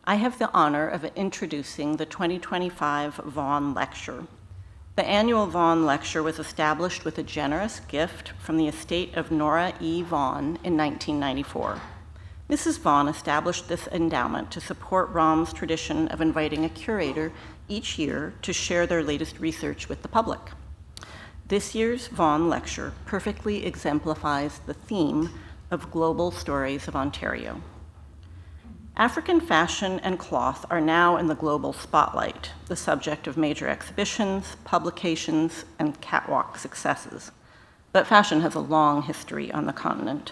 I have the honor of introducing the 2025 Vaughan Lecture. The annual Vaughan Lecture was established with a generous gift from the estate of Nora E. Vaughan in 1994. Mrs. Vaughan established this endowment to support ROM's tradition of inviting a curator each year to share their latest research with the public. This year's Vaughan Lecture perfectly exemplifies the theme of Global Stories of Ontario. African fashion and cloth are now in the global spotlight, the subject of major exhibitions, publications, and catwalk successes. But fashion has a long history on the continent.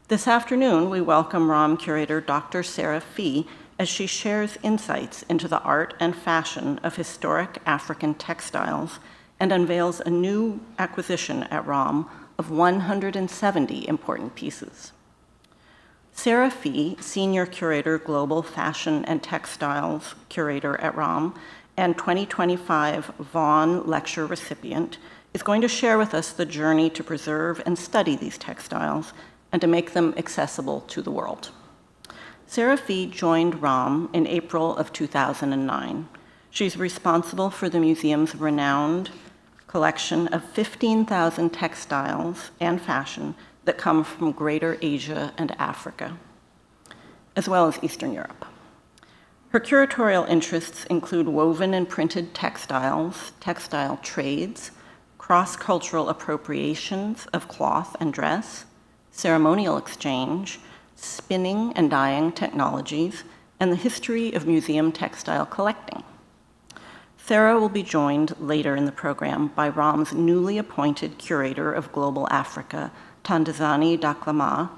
This afternoon, we welcome ROM curator Dr. Sarah Fee as she shares insights into the art and fashion of historic African textiles and unveils a new acquisition at ROM of 170 important pieces. Sarah Fee, Senior Curator, Global Fashion and Textiles Curator at ROM, and 2025 Vaughan Lecture recipient, is going to share with us the journey to preserve and study these textiles and to make them accessible to the world. Sarah Fee joined ROM in April of 2009. She's responsible for the museum's renowned collection of 15,000 textiles and fashion that come from Greater Asia and Africa, as well as Eastern Europe. Her curatorial interests include woven and printed textiles, textile trades, cross-cultural appropriations of cloth and dress, ceremonial exchange, spinning and dyeing technologies, and the history of museum textile collecting. Sarah will be joined later in the program by ROM's newly appointed curator of Global Africa, Tandazani Daklama,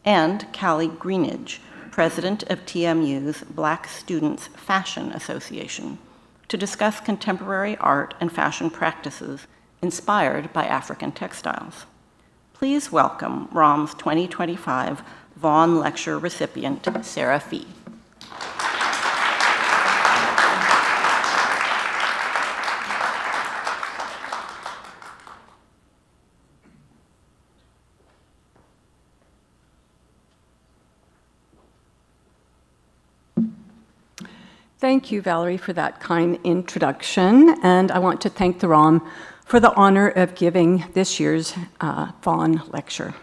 and Callie Greenidge, president of TMU's Black Students Fashion Association, to discuss contemporary art and fashion practices inspired by African textiles. Please welcome ROM's 2025 Vaughan Lecture recipient, Sarah Fee. Thank you, Valerie, for that kind introduction, and I want to thank the ROM for the honor of giving this year's Vaughan Lecture.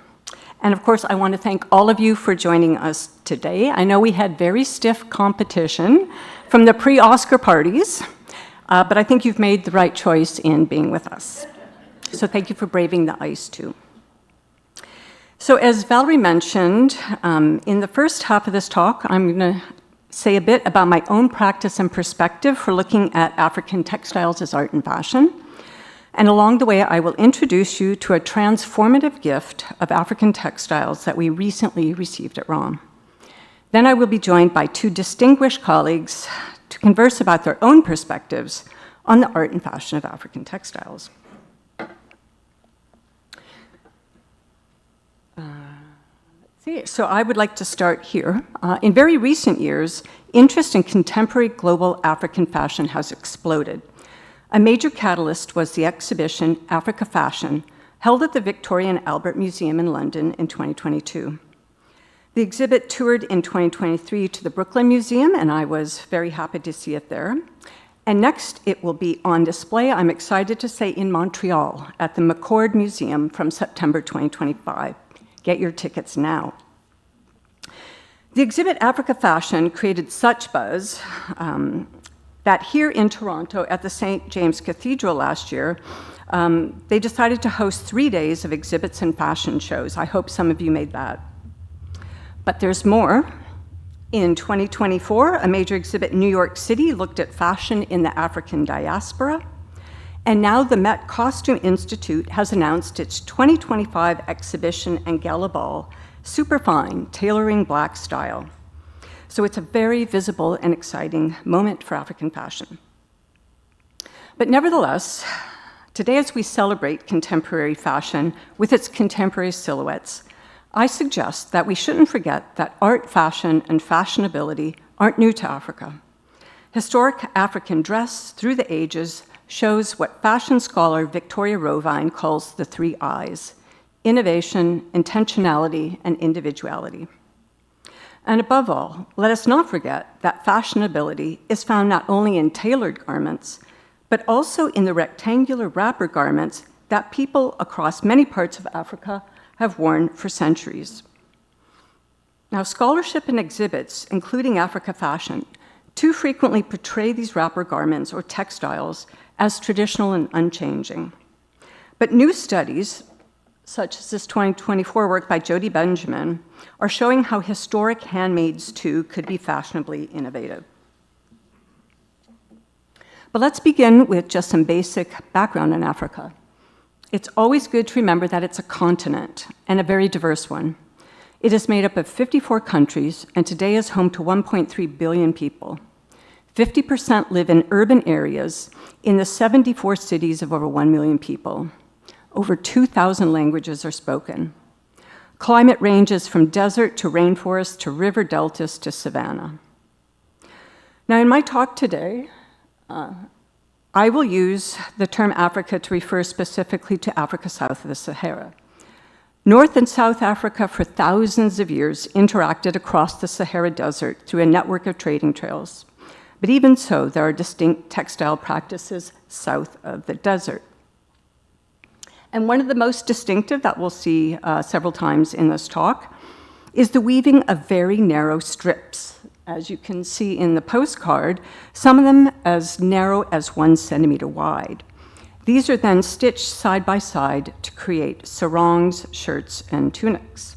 And of course, I want to thank all of you for joining us today. I know we had very stiff competition from the pre-Oscar parties, but I think you've made the right choice in being with us. So thank you for braving the ice, too. So as Valerie mentioned, in the first half of this talk, I'm going to say a bit about my own practice and perspective for looking at African textiles as art and fashion. And along the way, I will introduce you to a transformative gift of African textiles that we recently received at ROM. Then I will be joined by two distinguished colleagues to converse about their own perspectives on the art and fashion of African textiles. So I would like to start here. In very recent years, interest in contemporary global African fashion has exploded. A major catalyst was the exhibition Africa Fashion, held at the Victoria and Albert Museum in London in 2022. The exhibit toured in 2023 to the Brooklyn Museum, and I was very happy to see it there. And next, it will be on display, I'm excited to say, in Montreal at the McCord Museum from September 2025. Get your tickets now. The exhibit Africa Fashion created such buzz that here in Toronto at the St. James Cathedral last year, they decided to host 3 days of exhibits and fashion shows. I hope some of you made that. But there's more. In 2024, a major exhibit in New York City looked at fashion in the African diaspora. And now the Met Costume Institute has announced its 2025 exhibition and gala ball, Superfine, Tailoring Black Style. So it's a very visible and exciting moment for African fashion. But nevertheless, today as we celebrate contemporary fashion with its contemporary silhouettes, I suggest that we shouldn't forget that art, fashion, and fashionability aren't new to Africa. Historic African dress through the ages shows what fashion scholar Victoria Rovine calls the 3 I's: innovation, intentionality, and individuality. And above all, let us not forget that fashionability is found not only in tailored garments, but also in the rectangular wrapper garments that people across many parts of Africa have worn for centuries. Now, scholarship and exhibits, including Africa fashion, too frequently portray these wrapper garments or textiles as traditional and unchanging. But new studies, such as this 2024 work by Jody Benjamin, are showing how historic handmaids too could be fashionably innovative. But let's begin with just some basic background in Africa. It's always good to remember that it's a continent, and a very diverse one. It is made up of 54 countries, and today is home to 1.3 billion people. 50% live in urban areas in the 74 cities of over 1 million people. Over 2,000 languages are spoken. Climate ranges from desert to rainforest to river deltas to savanna. Now, in my talk today, I will use the term Africa to refer specifically to Africa south of the Sahara. North and South Africa for thousands of years interacted across the Sahara Desert through a network of trading trails. But even so, there are distinct textile practices south of the desert. And one of the most distinctive that we'll see several times in this talk is the weaving of very narrow strips. As you can see in the postcard, some of them as narrow as 1 centimeter wide. These are then stitched side by side to create sarongs, shirts, and tunics.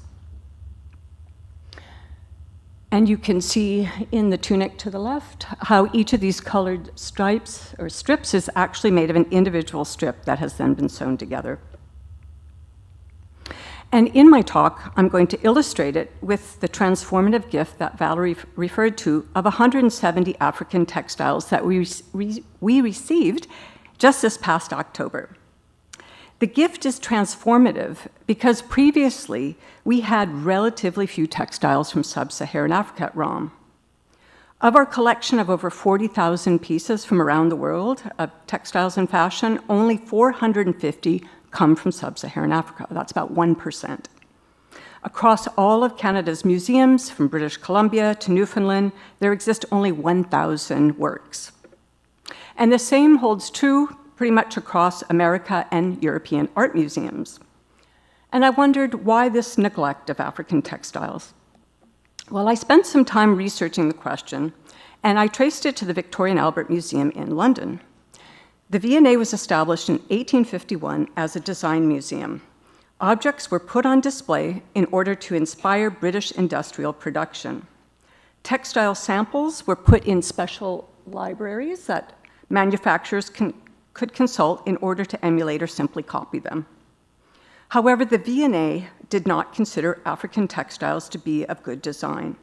And you can see in the tunic to the left how each of these colored stripes or strips is actually made of an individual strip that has then been sewn together. And in my talk, I'm going to illustrate it with the transformative gift that Valerie referred to of 170 African textiles that we received just this past October. The gift is transformative because previously we had relatively few textiles from sub-Saharan Africa at ROM. Of our collection of over 40,000 pieces from around the world of textiles and fashion, only 450 come from sub-Saharan Africa. That's about 1%. Across all of Canada's museums, from British Columbia to Newfoundland, there exist only 1,000 works. And the same holds true pretty much across America and European art museums. And I wondered why this neglect of African textiles. Well, I spent some time researching the question, and I traced it to the Victoria and Albert Museum in London. The V&A was established in 1851 as a design museum. Objects were put on display in order to inspire British industrial production. Textile samples were put in special libraries that manufacturers could consult in order to emulate or simply copy them. However, the V&A did not consider African textiles to be of good design.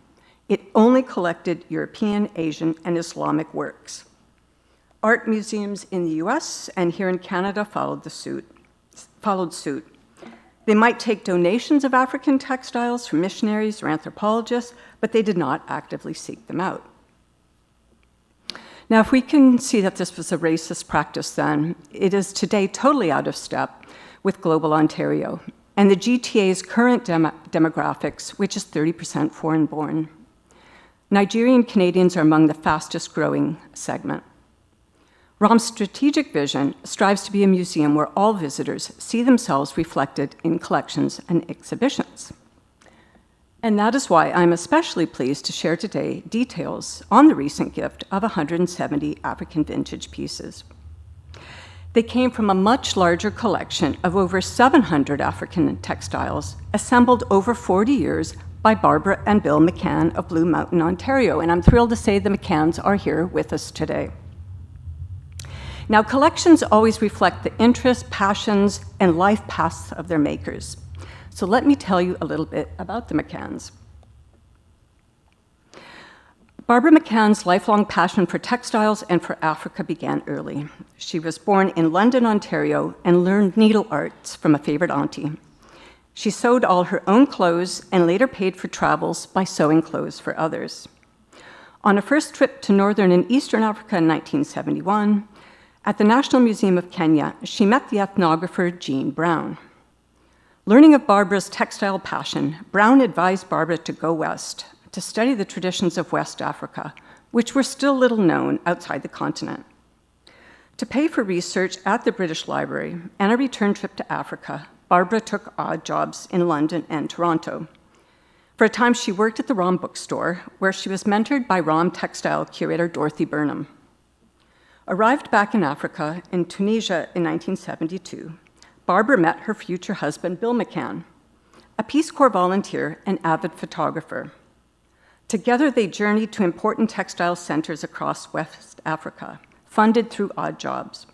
It only collected European, Asian, and Islamic works. Art museums in the US and here in Canada followed suit. They might take donations of African textiles from missionaries or anthropologists, but they did not actively seek them out. Now, if we can see that this was a racist practice then, it is today totally out of step with global Ontario and the GTA's current demographics, which is 30% foreign-born. Nigerian Canadians are among the fastest growing segment. ROM's strategic vision strives to be a museum where all visitors see themselves reflected in collections and exhibitions. And that is why I'm especially pleased to share today details on the recent gift of 170 African vintage pieces. They came from a much larger collection of over 700 African textiles assembled over 40 years by Barbara and Bill McCann of Blue Mountain, Ontario. And I'm thrilled to say the McCanns are here with us today. Now, collections always reflect the interests, passions, and life paths of their makers. So let me tell you a little bit about the McCanns. Barbara McCann's lifelong passion for textiles and for Africa began early. She was born in London, Ontario, and learned needle arts from a favorite auntie. She sewed all her own clothes and later paid for travels by sewing clothes for others. On a first trip to Northern and Eastern Africa in 1971, at the National Museum of Kenya, she met the ethnographer Jean Brown. Learning of Barbara's textile passion, Brown advised Barbara to go west, to study the traditions of West Africa, which were still little known outside the continent. To pay for research at the British Library and a return trip to Africa, Barbara took odd jobs in London and Toronto. For a time, she worked at the ROM bookstore, where she was mentored by ROM textile curator Dorothy Burnham. Arrived back in Africa, in Tunisia in 1972, Barbara met her future husband, Bill McCann, a Peace Corps volunteer and avid photographer. Together, they journeyed to important textile centers across West Africa, funded through odd jobs.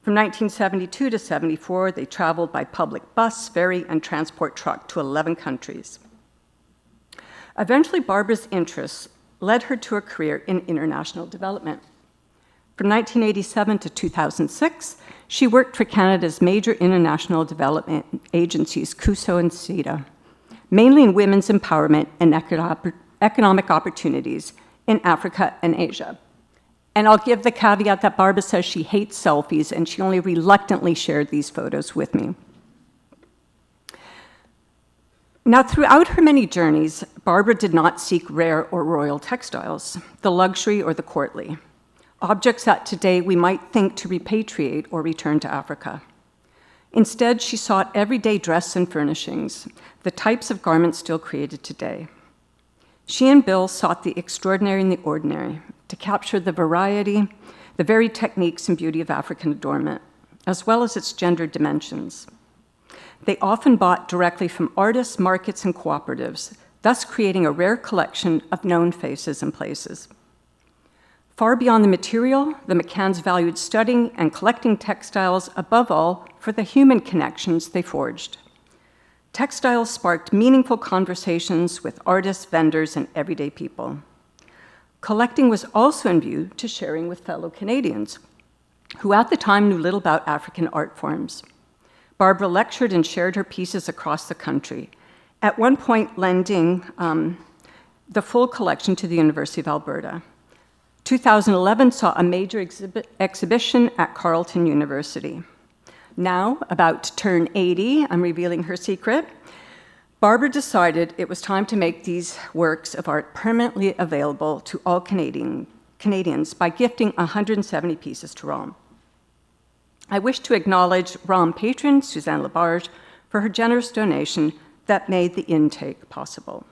From 1972 to 74, they traveled by public bus, ferry, and transport truck to 11 countries. Eventually, Barbara's interests led her to a career in international development. From 1987 to 2006, she worked for Canada's major international development agencies, CUSO and CEDA, mainly in women's empowerment and economic opportunities in Africa and Asia. And I'll give the caveat that Barbara says she hates selfies, and she only reluctantly shared these photos with me. Now, throughout her many journeys, Barbara did not seek rare or royal textiles, the luxury or the courtly, objects that today we might think to repatriate or return to Africa. Instead, she sought everyday dress and furnishings, the types of garments still created today. She and Bill sought the extraordinary and the ordinary, to capture the variety, the varied techniques and beauty of African adornment, as well as its gendered dimensions. They often bought directly from artists, markets, and cooperatives, thus creating a rare collection of known faces and places. Far beyond the material, the McCanns valued studying and collecting textiles, above all, for the human connections they forged. Textiles sparked meaningful conversations with artists, vendors, and everyday people. Collecting was also in view to sharing with fellow Canadians, who at the time knew little about African art forms. Barbara lectured and shared her pieces across the country, at one point lending the full collection to the University of Alberta. 2011 saw a major exhibition at Carleton University. Now, about to turn 80, I'm revealing her secret, Barbara decided it was time to make these works of art permanently available to all Canadians by gifting 170 pieces to ROM. I wish to acknowledge ROM patron Suzanne Labarge for her generous donation that made the intake possible.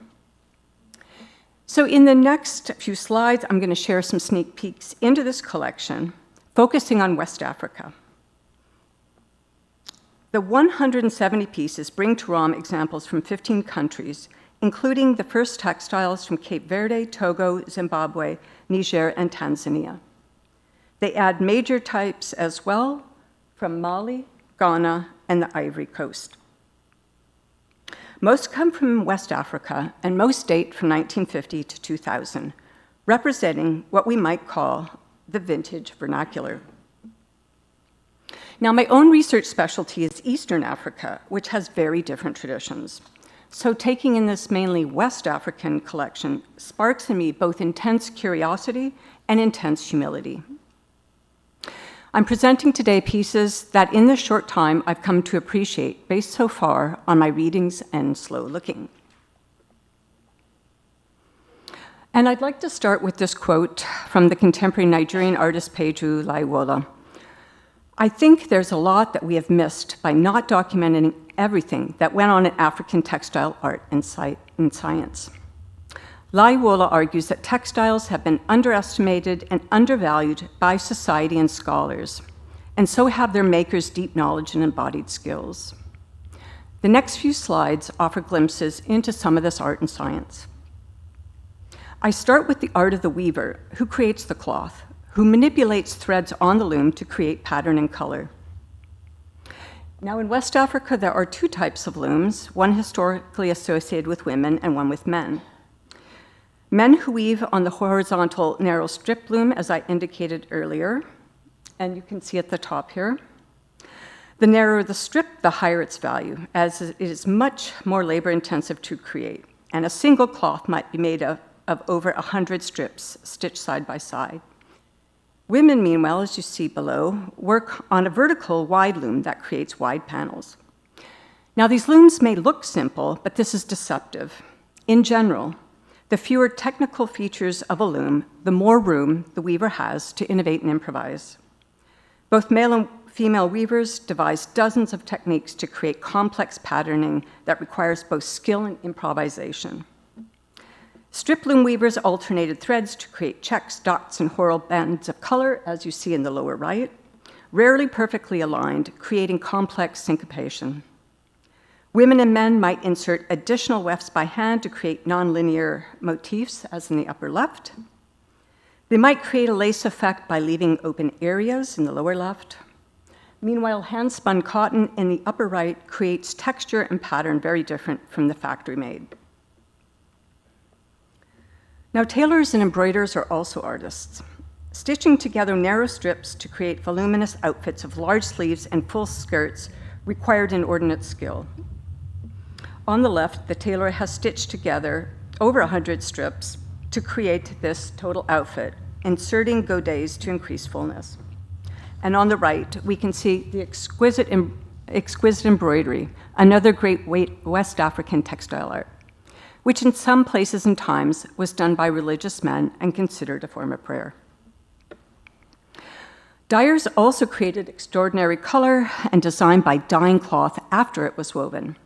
So in the next few slides, I'm going to share some sneak peeks into this collection, focusing on West Africa. The 170 pieces bring to ROM examples from 15 countries, including the first textiles from Cape Verde, Togo, Zimbabwe, Niger, and Tanzania. They add major types as well from Mali, Ghana, and the Ivory Coast. Most come from West Africa, and most date from 1950 to 2000, representing what we might call the vintage vernacular. Now, my own research specialty is Eastern Africa, which has very different traditions. So taking in this mainly West African collection sparks in me both intense curiosity and intense humility. I'm presenting today pieces that in this short time I've come to appreciate based so far on my readings and slow looking. And I'd like to start with this quote from the contemporary Nigerian artist Peju Laiwola. I think there's a lot that we have missed by not documenting everything that went on in African textile art and science. Laiwola argues that textiles have been underestimated and undervalued by society and scholars, and so have their makers' deep knowledge and embodied skills. The next few slides offer glimpses into some of this art and science. I start with the art of the weaver, who creates the cloth, who manipulates threads on the loom to create pattern and color. Now, in West Africa, there are two types of looms, one historically associated with women and one with men. Men who weave on the horizontal narrow strip loom, as I indicated earlier, and you can see at the top here. The narrower the strip, the higher its value, as it is much more labor-intensive to create, and a single cloth might be made of over 100 strips stitched side by side. Women, meanwhile, as you see below, work on a vertical wide loom that creates wide panels. Now, these looms may look simple, but this is deceptive. In general, The fewer technical features of a loom, the more room the weaver has to innovate and improvise. Both male and female weavers devised dozens of techniques to create complex patterning that requires both skill and improvisation. Strip loom weavers alternated threads to create checks, dots, and whorl bands of color, as you see in the lower right, rarely perfectly aligned, creating complex syncopation. Women and men might insert additional wefts by hand to create nonlinear motifs, as in the upper left. They might create a lace effect by leaving open areas in the lower left. Meanwhile, hand-spun cotton in the upper right creates texture and pattern very different from the factory-made. Now, tailors and embroiderers are also artists. Stitching together narrow strips to create voluminous outfits of large sleeves and full skirts required inordinate skill. On the left, the tailor has stitched together over 100 strips to create this total outfit, inserting godets to increase fullness. And on the right, we can see the exquisite embroidery, another great West African textile art, which in some places and times was done by religious men and considered a form of prayer. Dyers also created extraordinary color and design by dyeing cloth after it was woven.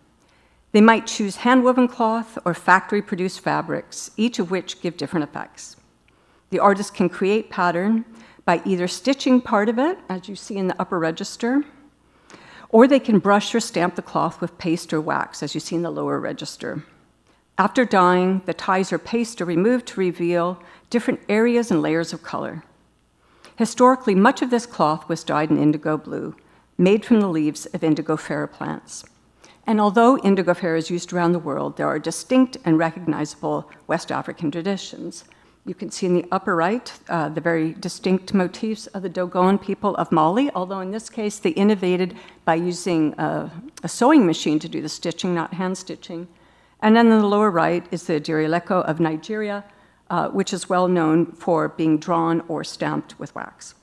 They might choose hand-woven cloth or factory-produced fabrics, each of which give different effects. The artist can create pattern by either stitching part of it, as you see in the upper register, or they can brush or stamp the cloth with paste or wax, as you see in the lower register. After dyeing, the ties or paste are removed to reveal different areas and layers of color. Historically, much of this cloth was dyed in indigo blue, made from the leaves of indigofera plants. And although indigofera is used around the world, there are distinct and recognizable West African traditions. You can see in the upper right the very distinct motifs of the Dogon people of Mali, although in this case they innovated by using a sewing machine to do the stitching, not hand stitching. And then in the lower right is the Dirileko of Nigeria, which is well known for being drawn or stamped with wax.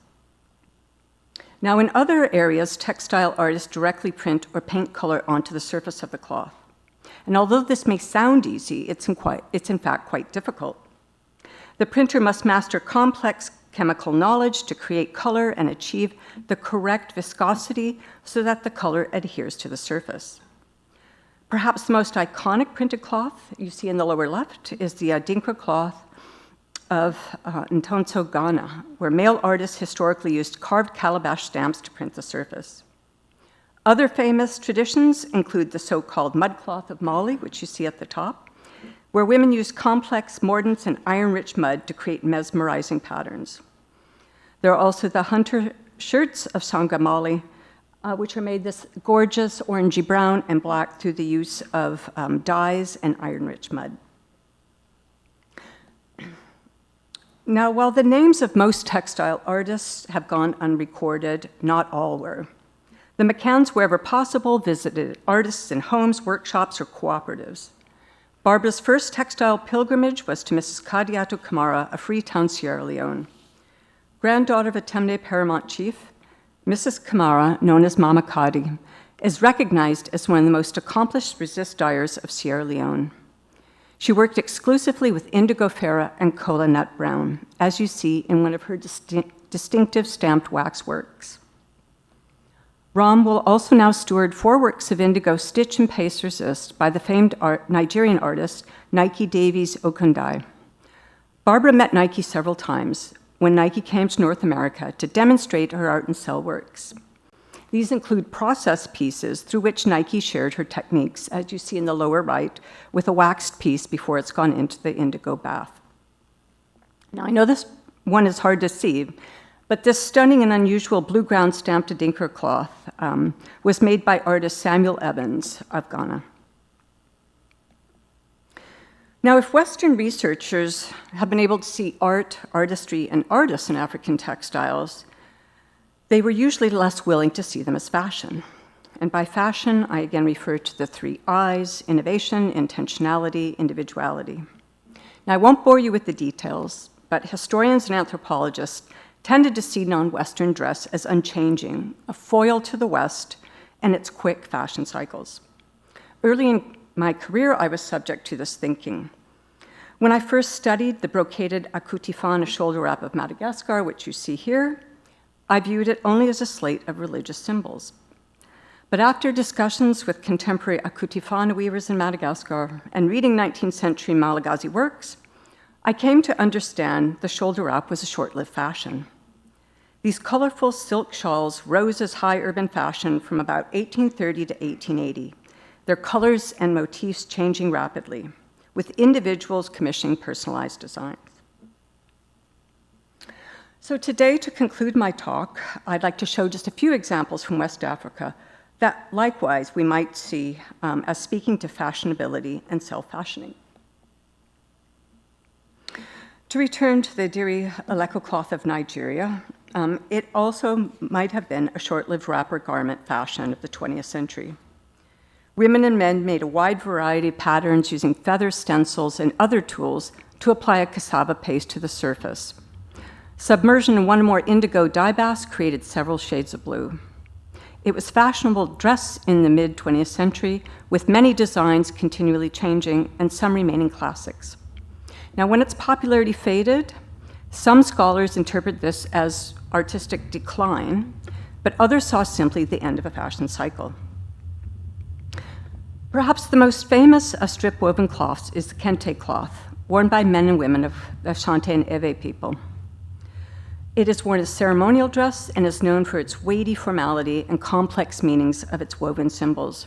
Now, in other areas, textile artists directly print or paint color onto the surface of the cloth. And although this may sound easy, it's in fact quite difficult. The printer must master complex chemical knowledge to create color and achieve the correct viscosity so that the color adheres to the surface. Perhaps the most iconic printed cloth you see in the lower left is the Adinkra cloth of Ntonso, Ghana, where male artists historically used carved calabash stamps to print the surface. Other famous traditions include the so-called mud cloth of Mali, which you see at the top, where women used complex mordants and iron-rich mud to create mesmerizing patterns. There are also the hunter shirts of Sangha Mali, which are made this gorgeous orangey brown and black through the use of dyes and iron-rich mud. Now, while the names of most textile artists have gone unrecorded, not all were. The McCanns, wherever possible, visited artists in homes, workshops, or cooperatives. Barbara's first textile pilgrimage was to Mrs. Kadiatou Kamara of Freetown, Sierra Leone. Granddaughter of a Temne paramount chief, Mrs. Kamara, known as Mama Kadi, is recognized as one of the most accomplished resist dyers of Sierra Leone. She worked exclusively with indigofera and kola nut brown, as you see in one of her distinctive stamped wax works. Ram will also now steward 4 works of indigo stitch and paste resist by the famed Nigerian artist Nike Davies Okundai. Barbara met Nike several times when Nike came to North America to demonstrate her art and sell works. These include process pieces through which Nike shared her techniques, as you see in the lower right, with a waxed piece before it's gone into the indigo bath. Now, I know this one is hard to see, but this stunning and unusual blue ground stamped Adinkra cloth was made by artist Samuel Evans of Ghana. Now, if Western researchers have been able to see art, artistry, and artists in African textiles, they were usually less willing to see them as fashion. And by fashion, I again refer to the 3 I's: innovation, intentionality, individuality. Now, I won't bore you with the details, but historians and anthropologists tended to see non-Western dress as unchanging, a foil to the West and its quick fashion cycles. Early in my career, I was subject to this thinking. When I first studied the brocaded akutifana shoulder wrap of Madagascar, which you see here, I viewed it only as a slate of religious symbols. But after discussions with contemporary akutifana weavers in Madagascar and reading 19th century Malagasy works, I came to understand the shoulder wrap was a short-lived fashion. These colorful silk shawls rose as high urban fashion from about 1830 to 1880, their colors and motifs changing rapidly, with individuals commissioning personalized designs. So today, to conclude my talk, I'd like to show just a few examples from West Africa that likewise we might see as speaking to fashionability and self-fashioning. To return to the Diri Aleko cloth of Nigeria, it also might have been a short-lived wrapper garment fashion of the 20th century. Women and men made a wide variety of patterns using feather stencils and other tools to apply a cassava paste to the surface. Submersion in one or more indigo dye baths created several shades of blue. It was fashionable dress in the mid-20th century, with many designs continually changing and some remaining classics. Now, when its popularity faded, some scholars interpret this as artistic decline, but others saw simply the end of a fashion cycle. Perhaps the most famous of strip-woven cloths is the kente cloth, worn by men and women of the Ashanti and Ewe people. It is worn as ceremonial dress and is known for its weighty formality and complex meanings of its woven symbols.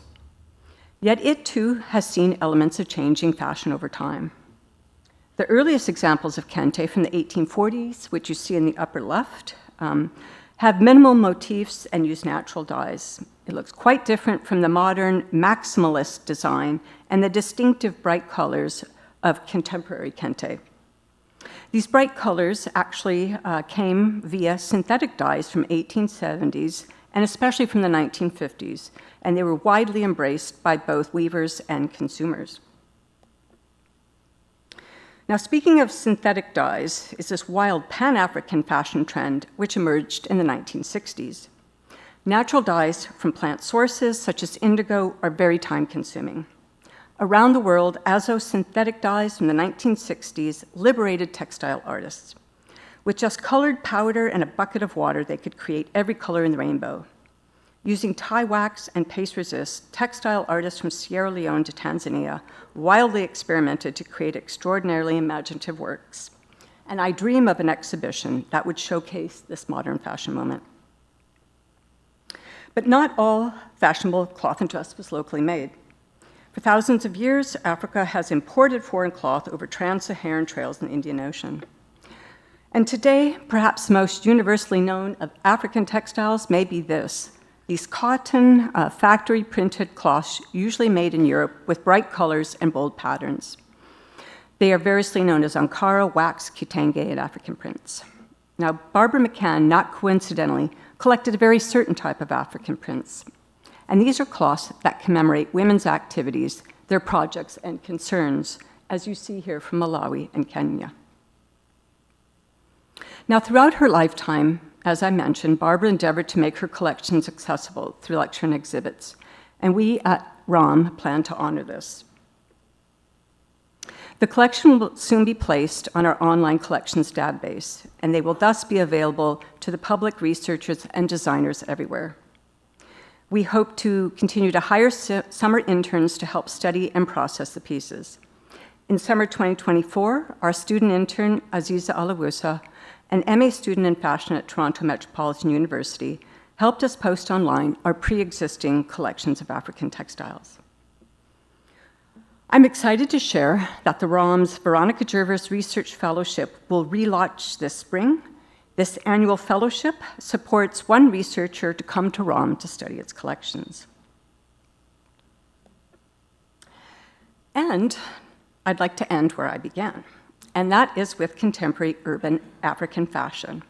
Yet it, too, has seen elements of changing fashion over time. The earliest examples of kente from the 1840s, which you see in the upper left, have minimal motifs and use natural dyes. It looks quite different from the modern maximalist design and the distinctive bright colors of contemporary kente. These bright colors actually came via synthetic dyes from 1870s and especially from the 1950s, and they were widely embraced by both weavers and consumers. Now, speaking of synthetic dyes, is this wild Pan-African fashion trend which emerged in the 1960s. Natural dyes from plant sources, such as indigo, are very time-consuming. Around the world, Azo synthetic dyes from the 1960s liberated textile artists. With just colored powder and a bucket of water, they could create every color in the rainbow. Using tie wax and paste resist, textile artists from Sierra Leone to Tanzania wildly experimented to create extraordinarily imaginative works. And I dream of an exhibition that would showcase this modern fashion moment. But not all fashionable cloth and dress was locally made. For thousands of years, Africa has imported foreign cloth over trans-Saharan trails in the Indian Ocean. And today, perhaps most universally known of African textiles may be this: these cotton, factory-printed cloths, usually made in Europe with bright colors and bold patterns. They are variously known as Ankara, wax, kitenge, and African prints. Now, Barbara McCann, not coincidentally, collected a very certain type of African prints. And these are cloths that commemorate women's activities, their projects and concerns, as you see here from Malawi and Kenya. Now, throughout her lifetime, as I mentioned, Barbara endeavored to make her collections accessible through lecture and exhibits, and we at ROM plan to honor this. The collection will soon be placed on our online collections database, and they will thus be available to the public, researchers, and designers everywhere. We hope to continue to hire summer interns to help study and process the pieces. In summer 2024, our student intern, Aziza Alawusa, an MA student in fashion at Toronto Metropolitan University, helped us post online our pre-existing collections of African textiles. I'm excited to share that the ROM's Veronica Jervis Research Fellowship will relaunch this spring. This annual fellowship supports one researcher to come to ROM to study its collections. And I'd like to end where I began, and that is with contemporary urban African fashion.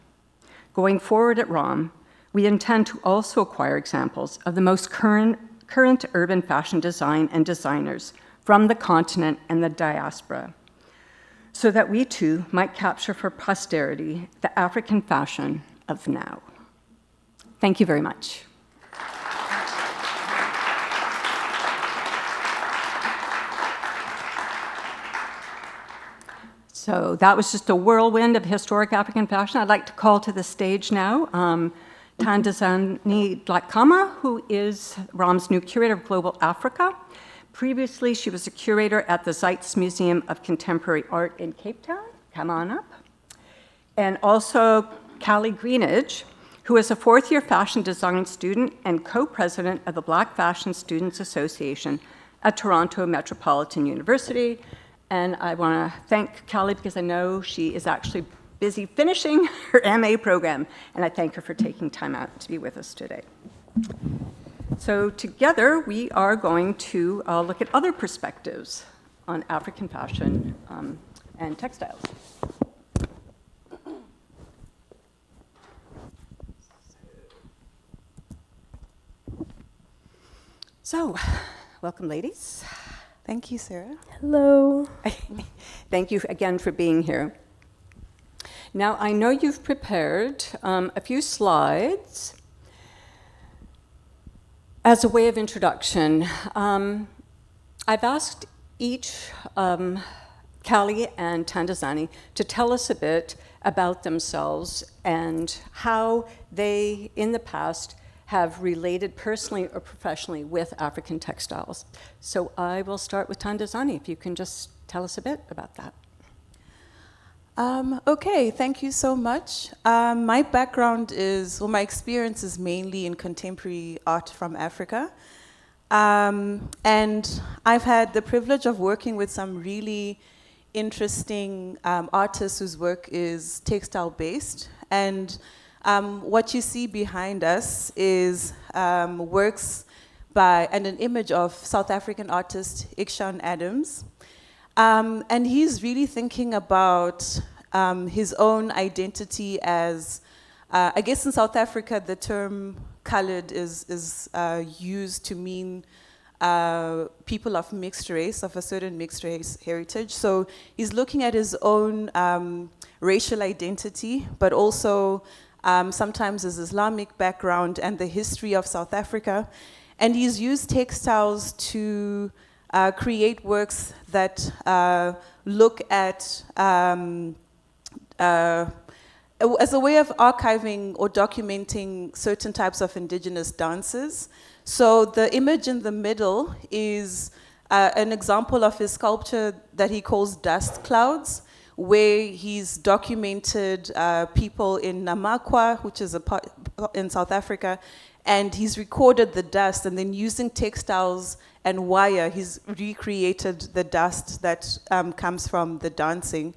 Going forward at ROM, we intend to also acquire examples of the most current urban fashion design and designers from the continent and the diaspora, so that we too might capture for posterity the African fashion of now. Thank you very much. So that was just a whirlwind of historic African fashion. I'd like to call to the stage now Thandazani Dhlakama, who is ROM's new curator of Global Africa. Previously, she was a curator at the Zeitz Museum of Contemporary Art in Cape Town. Come on up. And also Callie Greenidge, who is a fourth-year fashion design student and co-president of the Black Fashion Students Association at Toronto Metropolitan University. And I want to thank Callie because I know she is actually busy finishing her MA program, and I thank her for taking time out to be with us today. So together, we are going to look at other perspectives on African fashion and textiles. So, welcome, ladies. Thank you, Sarah. Hello. Thank you again for being here. Now, I know you've prepared a few slides as a way of introduction. I've asked each Callie and Thandazani to tell us a bit about themselves and how they, in the past, have related personally or professionally with African textiles. So I will start with Thandazani, if you can just tell us a bit about that. Okay, thank you so much. My background is, well, my experience is mainly in contemporary art from Africa. And I've had the privilege of working with some really interesting artists whose work is textile-based. And what you see behind us is works by, and an image of South African artist Ikshan Adams. And he's really thinking about his own identity as, I guess in South Africa, the term colored is used to mean people of mixed race, of a certain mixed race heritage. So he's looking at his own racial identity, but also sometimes his Islamic background and the history of South Africa. And he's used textiles to create works that look at, as a way of archiving or documenting certain types of indigenous dances. So the image in the middle is an example of his sculpture that he calls Dust Clouds, where he's documented people in Namakwa, which is a part in South Africa, and he's recorded the dust, and then using textiles and wire, he's recreated the dust that comes from the dancing.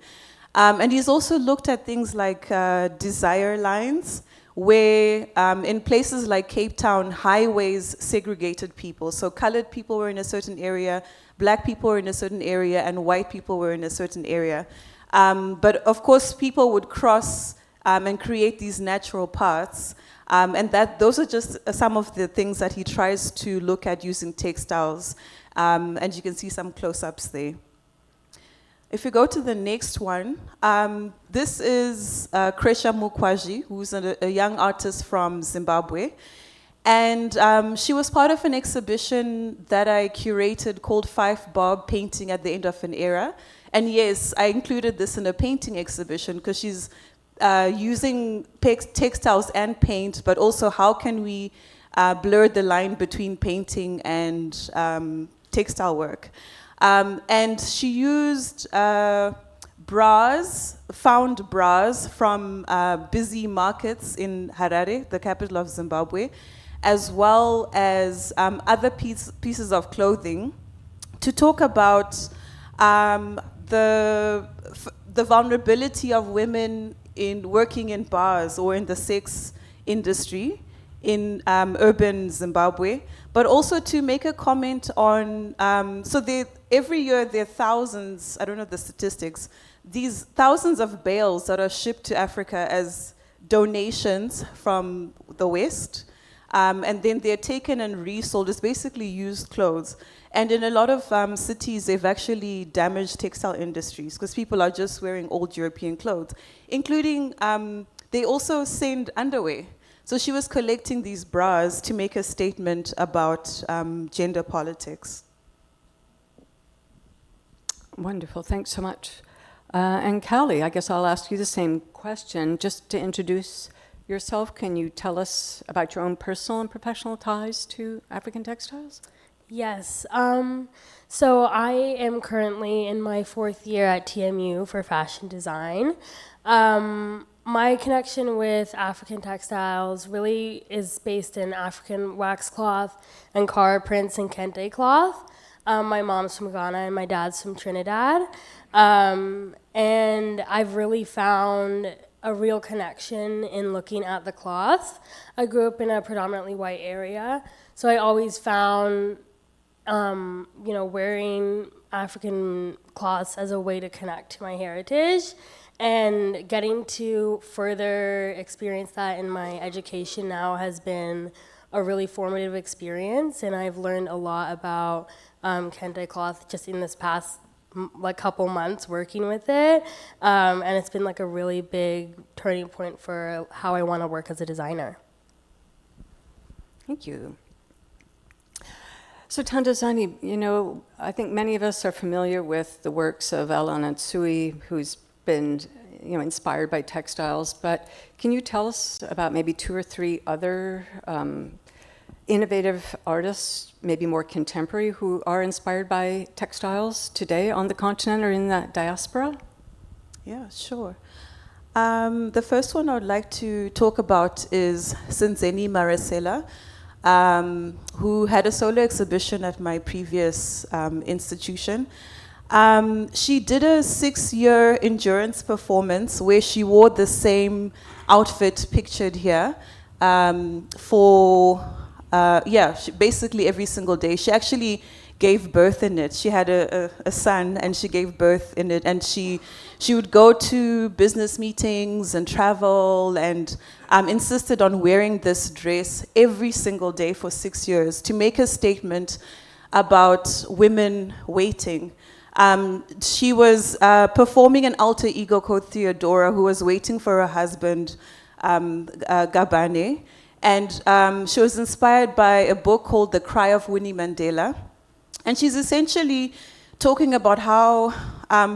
And he's also looked at things like desire lines, where in places like Cape Town, highways segregated people. So colored people were in a certain area, black people were in a certain area, and white people were in a certain area. But of course, people would cross and create these natural paths. And those are just some of the things that he tries to look at using textiles. And you can see some close-ups there. If you go to the next one, this is Kresha Mukwaji, who's a young artist from Zimbabwe. And she was part of an exhibition that I curated called Fife Bob Painting at the End of an Era. And yes, I included this in a painting exhibition because she's using textiles and paint, but also how can we blur the line between painting and textile work. And she used found bras from busy markets in Harare, the capital of Zimbabwe, as well as other pieces of clothing to talk about the vulnerability of women in working in bars or in the sex industry in urban Zimbabwe, but also to make a comment on, every year there are thousands, I don't know the statistics, these thousands of bales that are shipped to Africa as donations from the West, and then they're taken and resold. It's basically used clothes. And in a lot of cities, they've actually damaged textile industries because people are just wearing old European clothes, including, they also send underwear. So she was collecting these bras to make a statement about gender politics. Wonderful, thanks so much. And Callie, I guess I'll ask you the same question. Just to introduce yourself, can you tell us about your own personal and professional ties to African textiles? Yes. So I am currently in my 4th year at TMU for fashion design. My connection with African textiles really is based in African wax cloth, Ankara prints, and kente cloth. My mom's from Ghana and my dad's from Trinidad. And I've really found a real connection in looking at the cloths. I grew up in a predominantly white area, so I always found wearing African cloths as a way to connect to my heritage, and getting to further experience that in my education now has been a really formative experience, and I've learned a lot about kente cloth just in this past couple months working with it, and it's been like a really big turning point for how I want to work as a designer. Thank you. So Tandazani, I think many of us are familiar with the works of Ella Natsui, who's been inspired by textiles, but can you tell us about maybe 2 or 3 other innovative artists, maybe more contemporary, who are inspired by textiles today on the continent or in the diaspora? Yeah, sure. The first one I would like to talk about is Sinzeni Marasela, who had a solo exhibition at my previous institution. She did a 6-year endurance performance where she wore the same outfit pictured here basically every single day. She actually gave birth in it. She had a son, and she gave birth in it. And she would go to business meetings and travel, and insisted on wearing this dress every single day for 6 years to make a statement about women waiting. She was performing an alter ego called Theodora, who was waiting for her husband, Gabane. And she was inspired by a book called The Cry of Winnie Mandela. And she's essentially talking about how,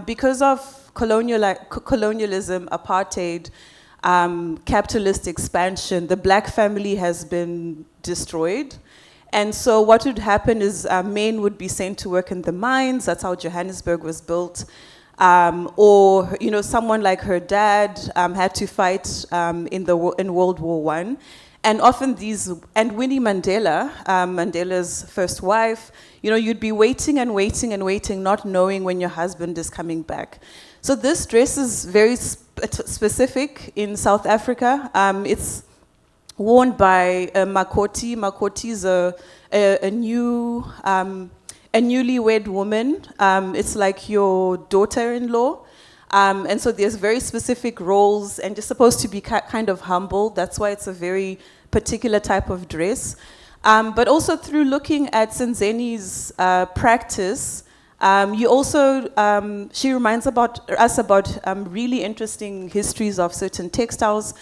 because of colonialism, apartheid, capitalist expansion, the black family has been destroyed. And so what would happen is men would be sent to work in the mines. That's how Johannesburg was built. Or someone like her dad had to fight in World War I. And often and Winnie Mandela, Mandela's first wife, you'd be waiting and waiting and waiting, not knowing when your husband is coming back. So this dress is very specific in South Africa. It's worn by a makoti. Makoti is a newlywed woman. It's like your daughter-in-law. And so there's very specific roles, and you're supposed to be kind of humble. That's why it's a very particular type of dress. But also through looking at Sinzeni's practice, she reminds us about really interesting histories of certain textiles.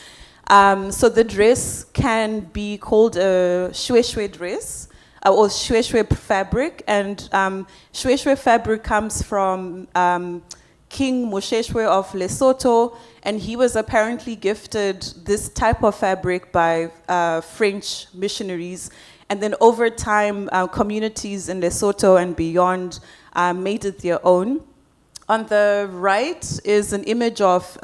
So the dress can be called a shweshwe dress, or shweshwe fabric, and shweshwe fabric comes from King Mosheshwe of Lesotho, and he was apparently gifted this type of fabric by French missionaries. And then over time, communities in Lesotho and beyond made it their own. On the right is an image of,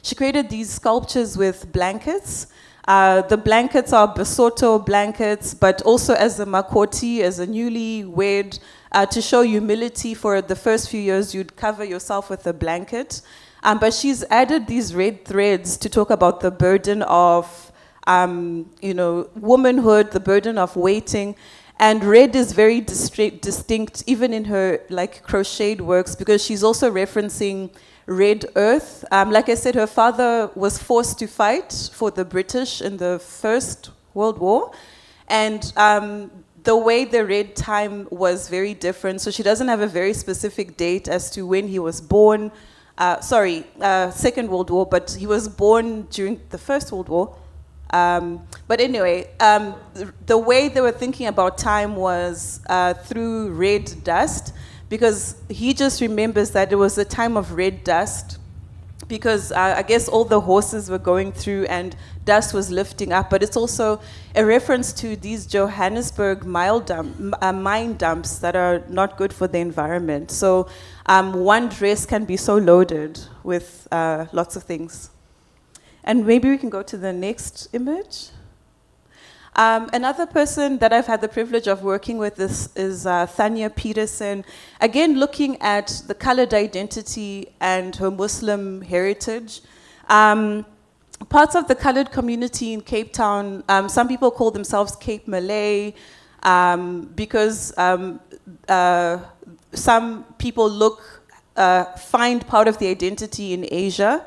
she created these sculptures with blankets. The blankets are Basotho blankets, but also as a makoti, as a newlywed, to show humility. For the first few years, you'd cover yourself with a blanket. But she's added these red threads to talk about the burden of, womanhood, the burden of waiting. And red is very distinct, even in her crocheted works, because she's also referencing red earth. Like I said, her father was forced to fight for the British in the First World War. And the way the red time was very different. So she doesn't have a very specific date as to when he was born. Second World War, but he was born during the First World War. But anyway, the way they were thinking about time was through red dust, because he just remembers that it was a time of red dust, because I guess all the horses were going through and dust was lifting up. But it's also a reference to these Johannesburg mine dumps that are not good for the environment. So one dress can be so loaded with lots of things. And maybe we can go to the next image. Another person that I've had the privilege of working with is Thania Peterson. Again, looking at the colored identity and her Muslim heritage. Parts of the colored community in Cape Town, some people call themselves Cape Malay, because some people find part of the identity in Asia.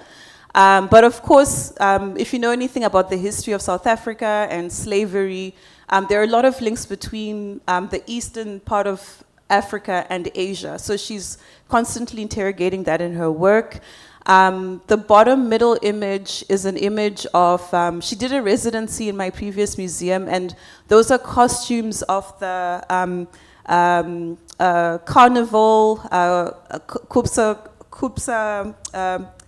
But of course, if you know anything about the history of South Africa and slavery, there are a lot of links between the eastern part of Africa and Asia. So she's constantly interrogating that in her work. The bottom middle image is an image of, she did a residency in my previous museum, and those are costumes of the carnival,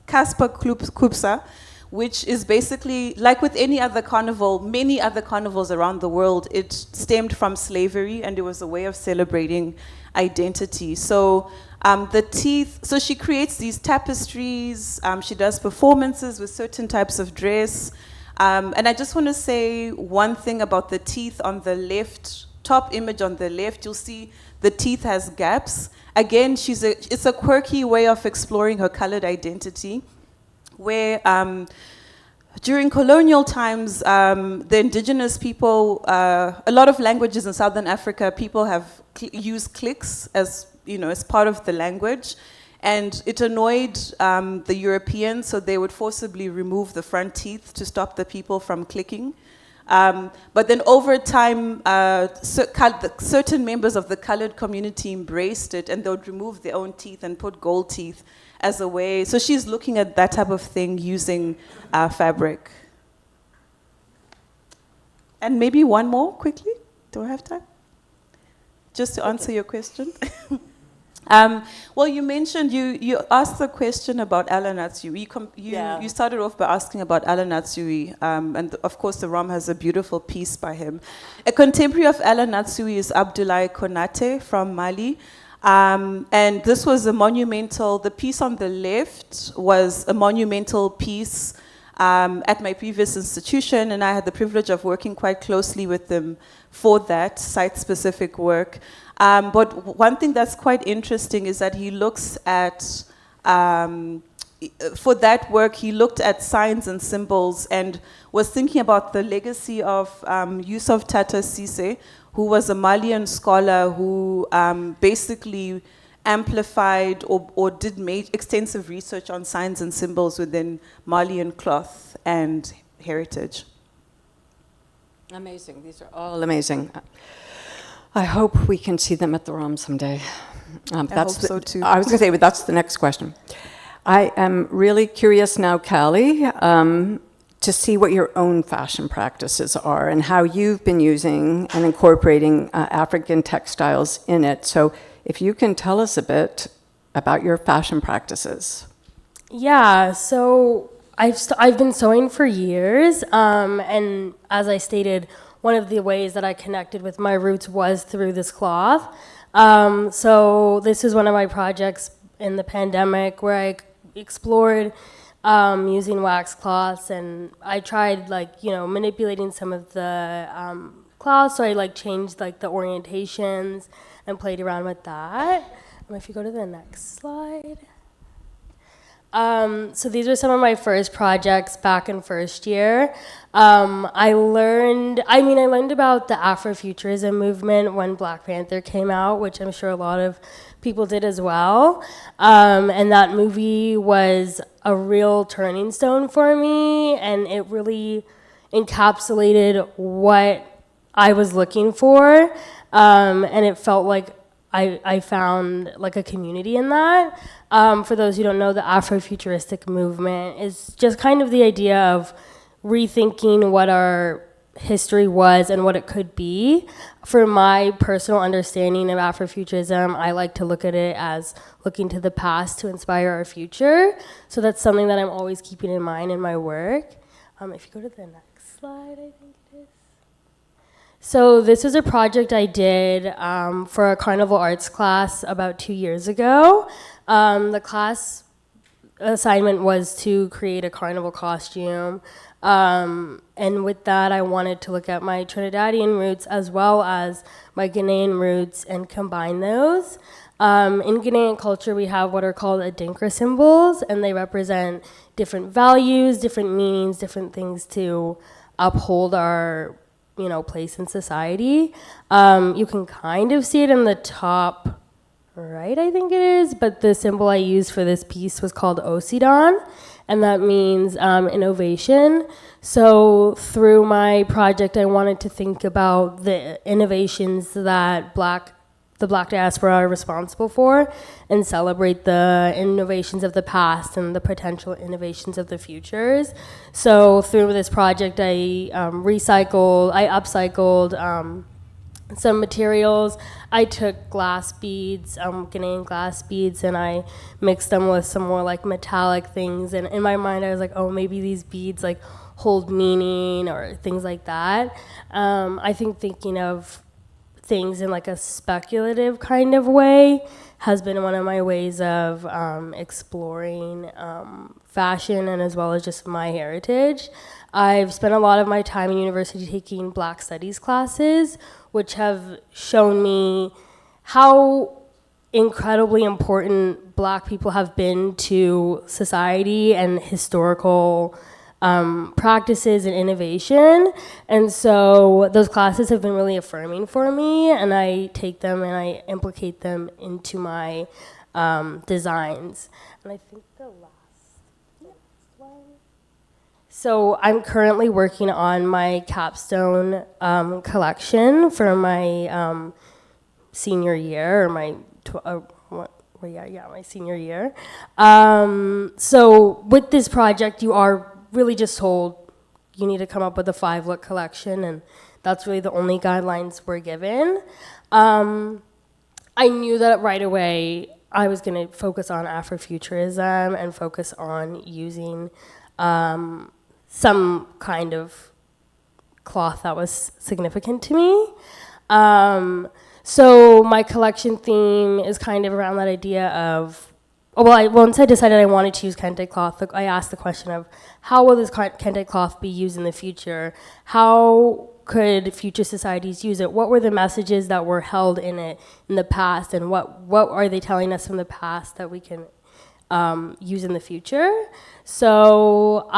Casper Klupsa, which is basically, like with any other carnival, many other carnivals around the world, it stemmed from slavery, and it was a way of celebrating identity. So the teeth, so she creates these tapestries, she does performances with certain types of dress. And I just want to say one thing about the teeth on the left, top image on the left, you'll see the teeth has gaps. Again, it's a quirky way of exploring her colored identity, where during colonial times, the indigenous people, a lot of languages in Southern Africa, people have used clicks as part of the language, and it annoyed the Europeans, so they would forcibly remove the front teeth to stop the people from clicking. But then over time, certain members of the colored community embraced it, and they would remove their own teeth and put gold teeth as a way. So she's looking at that type of thing using fabric. And maybe one more quickly. Do I have time? Just to answer your question. Well, you mentioned, you asked the question about Ala Natsui. You started off by asking about Ala Natsui, and of course the ROM has a beautiful piece by him. A contemporary of Ala Natsui is Abdoulaye Konate from Mali, and this was a monumental, the piece on the left was a monumental piece at my previous institution, and I had the privilege of working quite closely with them for that site-specific work. But one thing that's quite interesting is that he looks at, for that work, he looked at signs and symbols and was thinking about the legacy of Yusuf Tata Sise, who was a Malian scholar who basically amplified or did extensive research on signs and symbols within Malian cloth and heritage. Amazing. These are all amazing. I hope we can see them at the ROM someday. I hope so too. I was going to say, but that's the next question. I am really curious now, Callie, to see what your own fashion practices are and how you've been using and incorporating African textiles in it. So if you can tell us a bit about your fashion practices. Yeah, so I've been sewing for years, and as I stated, one of the ways that I connected with my roots was through this cloth. So this is one of my projects in the pandemic where I explored using wax cloths, and I tried manipulating some of the cloths. So I changed the orientations and played around with that. If you go to the next slide. So these were some of my first projects back in first year. I learned about the Afrofuturism movement when Black Panther came out, which I'm sure a lot of people did as well. And that movie was a real turning stone for me, and it really encapsulated what I was looking for. And it felt like I found a community in that. For those who don't know, the Afrofuturistic movement is just kind of the idea of rethinking what our history was and what it could be. For my personal understanding of Afrofuturism, I like to look at it as looking to the past to inspire our future. So that's something that I'm always keeping in mind in my work. If you go to the next slide, I think it is. So this was a project I did for a carnival arts class about 2 years ago. The class assignment was to create a carnival costume. And with that, I wanted to look at my Trinidadian roots as well as my Ghanaian roots and combine those. In Ghanaian culture, we have what are called Adinkra symbols, and they represent different values, different meanings, different things to uphold our, place in society. You can kind of see it in the top right, I think it is, but the symbol I used for this piece was called Osidan, and that means innovation. So through my project, I wanted to think about the innovations that the Black diaspora are responsible for and celebrate the innovations of the past and the potential innovations of the futures. So through this project, I upcycled some materials. I took glass beads, Ghanaian glass beads, and I mixed them with some more like metallic things. And in my mind, I was like, oh, maybe these beads like hold meaning or things like that. I think thinking of things in like a speculative kind of way has been one of my ways of exploring fashion and as well as just my heritage. I've spent a lot of my time in university taking Black Studies classes, which have shown me how incredibly important Black people have been to society and historical practices and innovation. And so those classes have been really affirming for me, and I take them and I implicate them into my designs. And I think the last one. So I'm currently working on my capstone collection for my senior year, or my my senior year. So with this project, you are really just told you need to come up with a 5-look collection, and that's really the only guidelines we're given. I knew that right away I was going to focus on Afrofuturism and focus on using some kind of cloth that was significant to me. So my collection theme is kind of around that idea of, once I decided I wanted to use kente cloth, I asked the question of how will this kente cloth be used in the future? How could future societies use it? What were the messages that were held in it in the past, and what are they telling us from the past that we can use in the future? So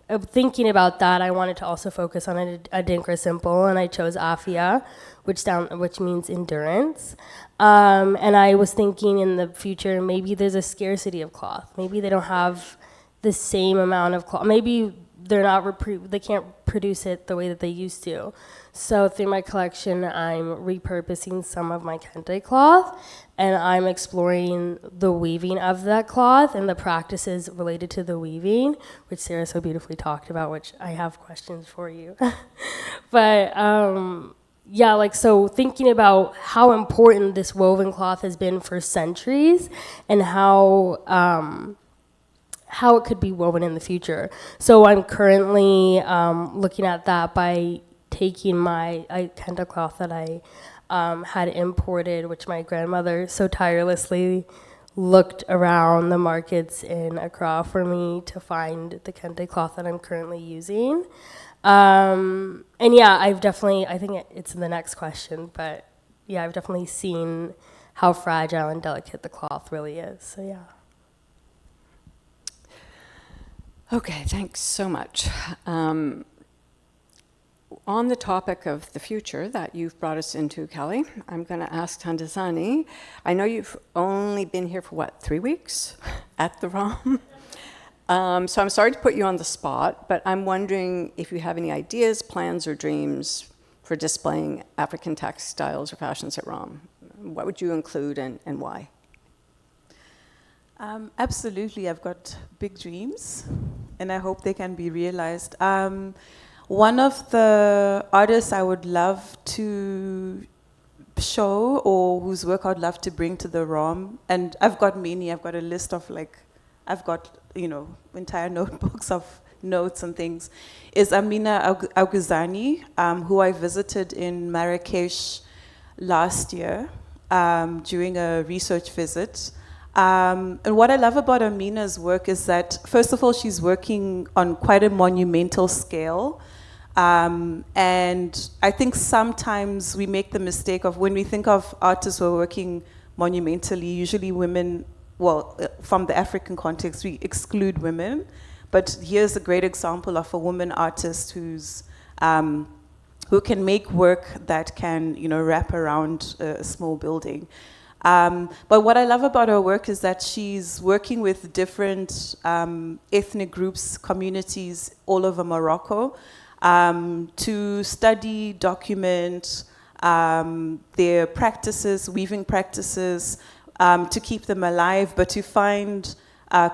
thinking about that, I wanted to also focus on a Adinkra symbol, and I chose Afia, which means endurance. And I was thinking in the future, maybe there's a scarcity of cloth. Maybe they don't have the same amount of cloth. Maybe they can't produce it the way that they used to. So through my collection, I'm repurposing some of my kente cloth, and I'm exploring the weaving of that cloth and the practices related to the weaving, which Sarah so beautifully talked about, which I have questions for you. But so thinking about how important this woven cloth has been for centuries and how it could be woven in the future. So I'm currently looking at that by taking my kente cloth that I had imported, which my grandmother so tirelessly looked around the markets in Accra for me to find the kente cloth that I'm currently using. And yeah, I think it's in the next question, but yeah, I've definitely seen how fragile and delicate the cloth really is, so yeah. Okay, thanks so much. On the topic of the future that you've brought us into, Kelly, I'm going to ask Tandazani. I know you've only been here for, 3 weeks at the ROM? So I'm sorry to put you on the spot, but I'm wondering if you have any ideas, plans, or dreams for displaying African textiles or fashions at ROM. What would you include and why? Absolutely, I've got big dreams, and I hope they can be realized. One of the artists I would love to show, or whose work I'd love to bring to the ROM, and I've got many, I've got a list of I've got, entire notebooks of notes and things, is Amina Auguzani, who I visited in Marrakesh last year during a research visit. And what I love about Amina's work is that, first of all, she's working on quite a monumental scale. And I think sometimes we make the mistake of, when we think of artists who are working monumentally, usually women, from the African context, we exclude women. But here's a great example of a woman artist who can make work that can, wrap around a small building. But what I love about her work is that she's working with different ethnic groups, communities all over Morocco, to study, document their practices, weaving practices, to keep them alive, but to find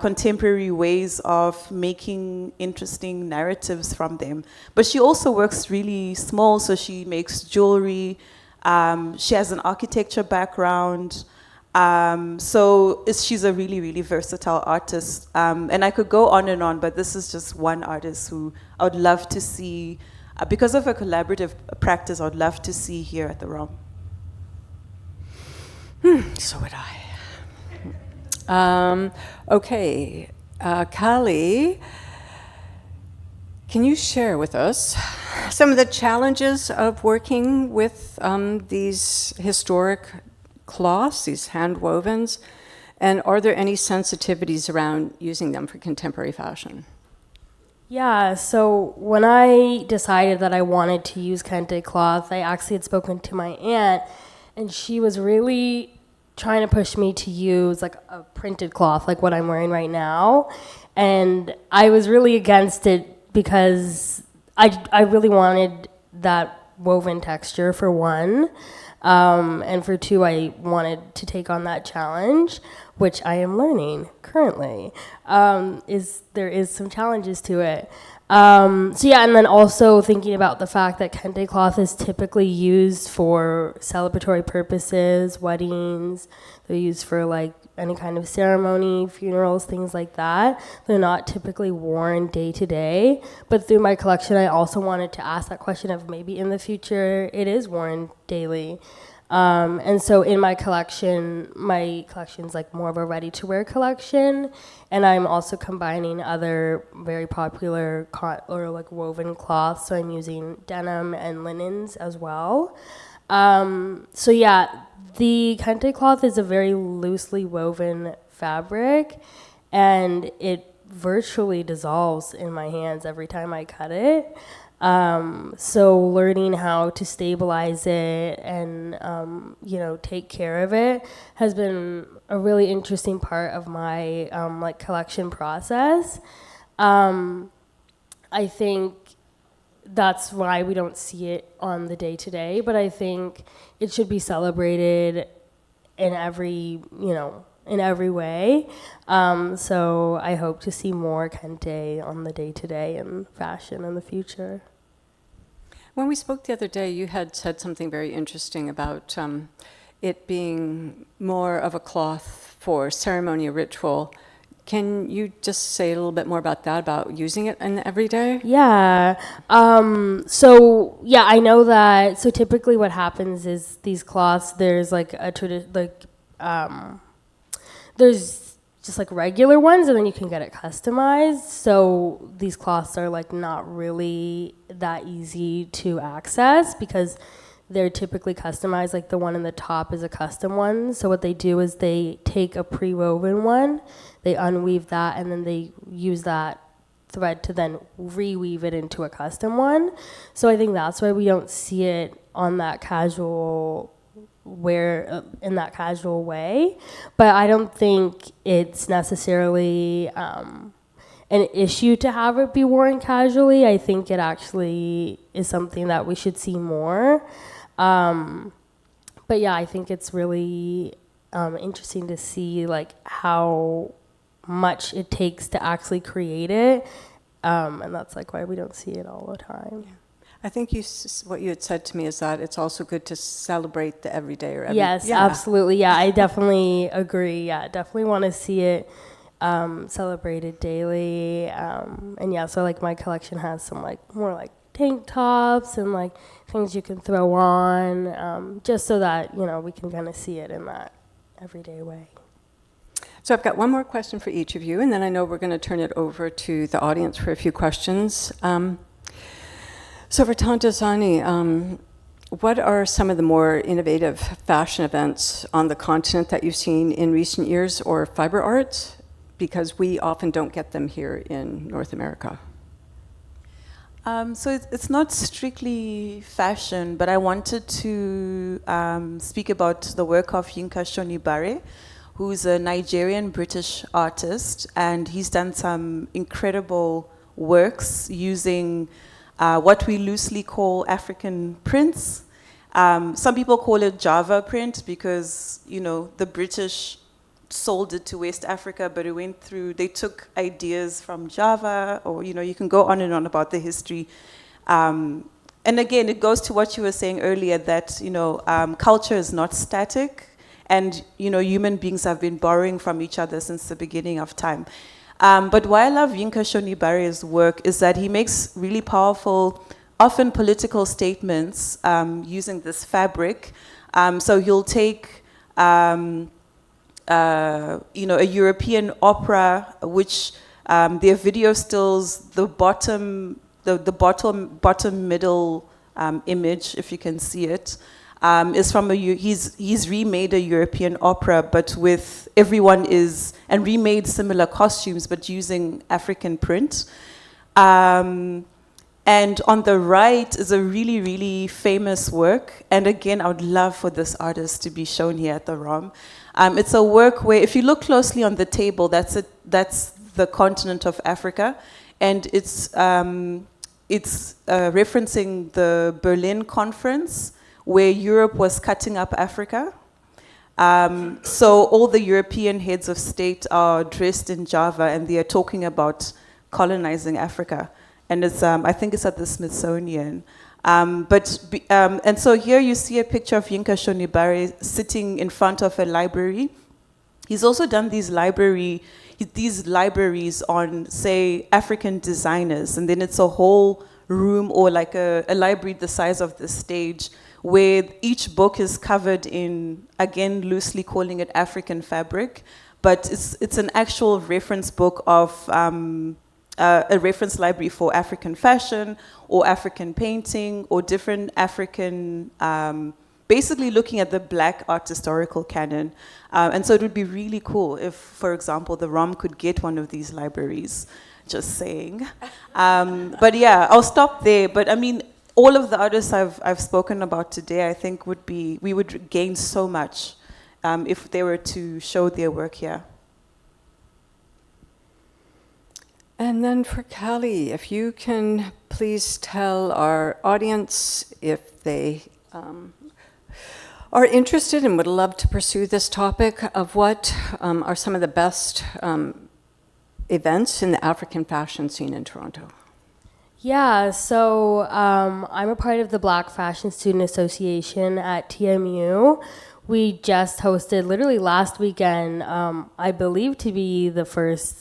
contemporary ways of making interesting narratives from them. But she also works really small, so she makes jewelry. She has an architecture background. She's a really, really versatile artist. And I could go on, but this is just one artist who I would love to see, because of a collaborative practice, I would love to see here at the ROM. So would I. Okay, Kali, can you share with us some of the challenges of working with these historic cloths, these hand wovens, and are there any sensitivities around using them for contemporary fashion? Yeah, so when I decided that I wanted to use kente cloth, I actually had spoken to my aunt, and she was really trying to push me to use like a printed cloth, like what I'm wearing right now. And I was really against it because I really wanted that woven texture, for one. And for two, I wanted to take on that challenge, which I am learning currently. There is some challenges to it. And then also thinking about the fact that kente cloth is typically used for celebratory purposes, weddings. They're used for like any kind of ceremony, funerals, things like that. They're not typically worn day to day. But through my collection, I also wanted to ask that question of maybe in the future it is worn daily. And so in my collection's like more of a ready-to-wear collection, and I'm also combining other very popular woven cloths. So I'm using denim and linens as well. The kente cloth is a very loosely woven fabric, and it virtually dissolves in my hands every time I cut it. So learning how to stabilize it and, take care of it has been a really interesting part of my, collection process. I think that's why we don't see it on the day-to-day, but I think it should be celebrated in every way. So I hope to see more kente on the day-to-day and fashion in the future. When we spoke the other day, you had said something very interesting about it being more of a cloth for ceremony or ritual. Can you just say a little bit more about that, about using it in the everyday? Yeah. I know that. So typically, what happens is these cloths. There's there's just like regular ones, and then you can get it customized. So these cloths are like not really that easy to access because they're typically customized. Like the one in the top is a custom one. So what they do is they take a pre-woven one, they unweave that, and then they use that thread to then reweave it into a custom one. So I think that's why we don't see it on that casual in that casual way. But I don't think it's necessarily an issue to have it be worn casually. I think it actually is something that we should see more. I think it's really interesting to see like how much it takes to actually create it, and that's like why we don't see it all the time. I think what you had said to me is that it's also good to celebrate the everyday or Yes, absolutely. Yeah, I definitely agree. Yeah, definitely want to see it celebrated daily. And yeah, so like my collection has some like more like tank tops and like things you can throw on, just so that, you know, we can kind of see it in that everyday way. So I've got one more question for each of you, and then I know we're going to turn it over to the audience for a few questions. So for Tantazani, what are some of the more innovative fashion events on the continent that you've seen in recent years, or fiber arts? Because we often don't get them here in North America. So it's not strictly fashion, but I wanted to speak about the work of Yinka Shonibare, who's a Nigerian-British artist, and he's done some incredible works using what we loosely call African prints. Some people call it Java print because, you know, the British sold it to West Africa, but it went through, they took ideas from Java, or, you know, you can go on and on about the history. And again, it goes to what you were saying earlier, that, you know, culture is not static, and, you know, human beings have been borrowing from each other since the beginning of time. But why I love Yinka Shonibare's work is that he makes really powerful, often political statements using this fabric. So he'll take, you know, a European opera, which their video stills, the bottom middle image, if you can see it, is from he's remade a European opera, but with everyone and remade similar costumes, but using African print. And on the right is a really, really famous work. And again, I would love for this artist to be shown here at the ROM. It's a work where, if you look closely on the table, that's the continent of Africa, and it's referencing the Berlin Conference, where Europe was cutting up Africa. So all the European heads of state are dressed in Java, and they are talking about colonizing Africa. And it's, I think it's at the Smithsonian. And so here you see a picture of Yinka Shonibare sitting in front of a library. He's also done these libraries on, say, African designers, and then it's a whole room, or like a library the size of the stage, where each book is covered in, again, loosely calling it African fabric, but it's an actual reference book of a reference library for African fashion or African painting or different African, basically looking at the Black art historical canon. And so it would be really cool if, for example, the ROM could get one of these libraries, just saying. But yeah, I'll stop there. But I mean, all of the artists I've spoken about today, I think we would gain so much if they were to show their work here. And then for Callie, if you can please tell our audience if they are interested and would love to pursue this topic, of what are some of the best events in the African fashion scene in Toronto. Yeah, so I'm a part of the Black Fashion Student Association at TMU. We just hosted, literally last weekend, I believe to be the first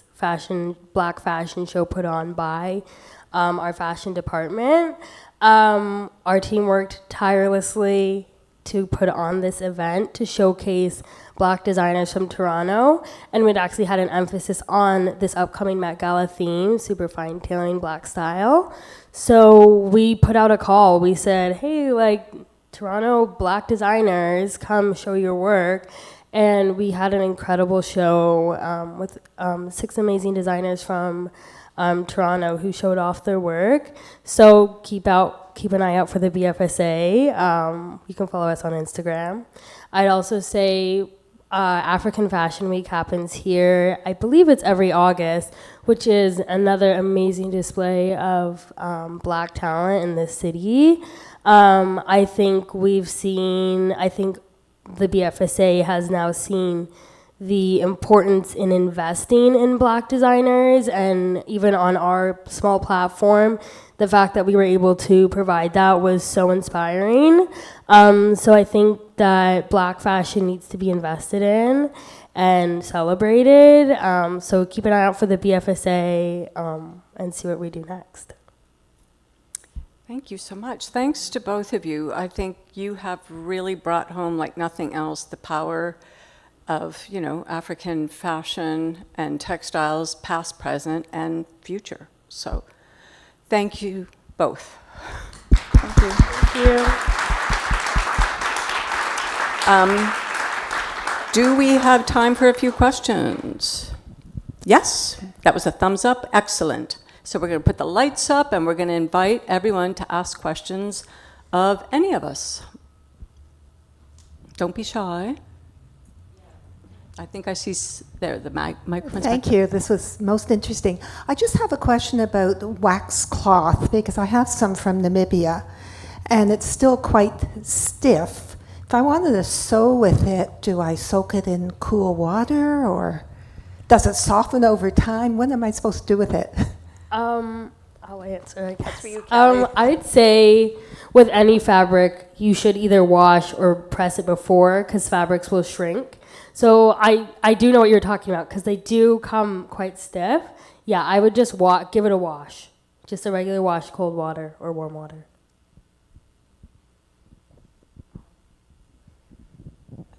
Black fashion show put on by our fashion department. Our team worked tirelessly to put on this event to showcase Black designers from Toronto, and we'd actually had an emphasis on this upcoming Met Gala theme, super fine tailoring Black style. So we put out a call. We said, hey, like, Toronto Black designers, come show your work. And we had an incredible show with 6 amazing designers from Toronto who showed off their work. So keep an eye out for the BFSA. You can follow us on Instagram. I'd also say African Fashion Week happens here. I believe it's every August, which is another amazing display of Black talent in this city. I think we've seen, the BFSA has now seen the importance in investing in Black designers, and even on our small platform, the fact that we were able to provide that was so inspiring. So I think that Black fashion needs to be invested in and celebrated. So keep an eye out for the BFSA and see what we do next. Thank you so much. Thanks to both of you. I think you have really brought home, like nothing else, the power of, African fashion and textiles, past, present, and future. So thank you both. Thank you. Thank you. Do we have time for a few questions? Yes, that was a thumbs up. Excellent. So we're going to put the lights up and we're going to invite everyone to ask questions of any of us. Don't be shy. I think I see there the microphone. Thank you. This was most interesting. I just have a question about wax cloth, because I have some from Namibia, and it's still quite stiff. If I wanted to sew with it, do I soak it in cool water, or does it soften over time? What am I supposed to do with it? I'll answer, I guess. That's for you, Kelly. I'd say with any fabric, you should either wash or press it before, because fabrics will shrink. So I do know what you're talking about, because they do come quite stiff. Yeah, I would just give it a wash. Just a regular wash, cold water or warm water.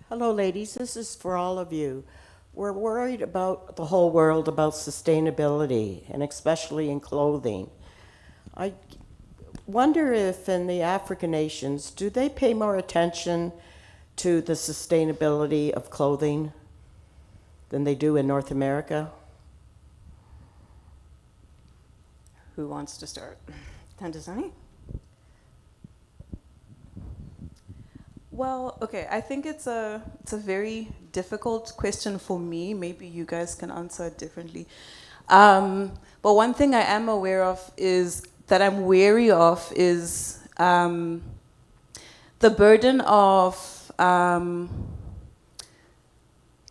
Hello, ladies. This is for all of you. We're worried about the whole world about sustainability, and especially in clothing. I wonder if in the African nations, do they pay more attention to the sustainability of clothing than they do in North America? Who wants to start? Tandazani? Well, okay, I think it's a very difficult question for me. Maybe you guys can answer it differently. But one thing I am aware of is that I'm wary of is the burden of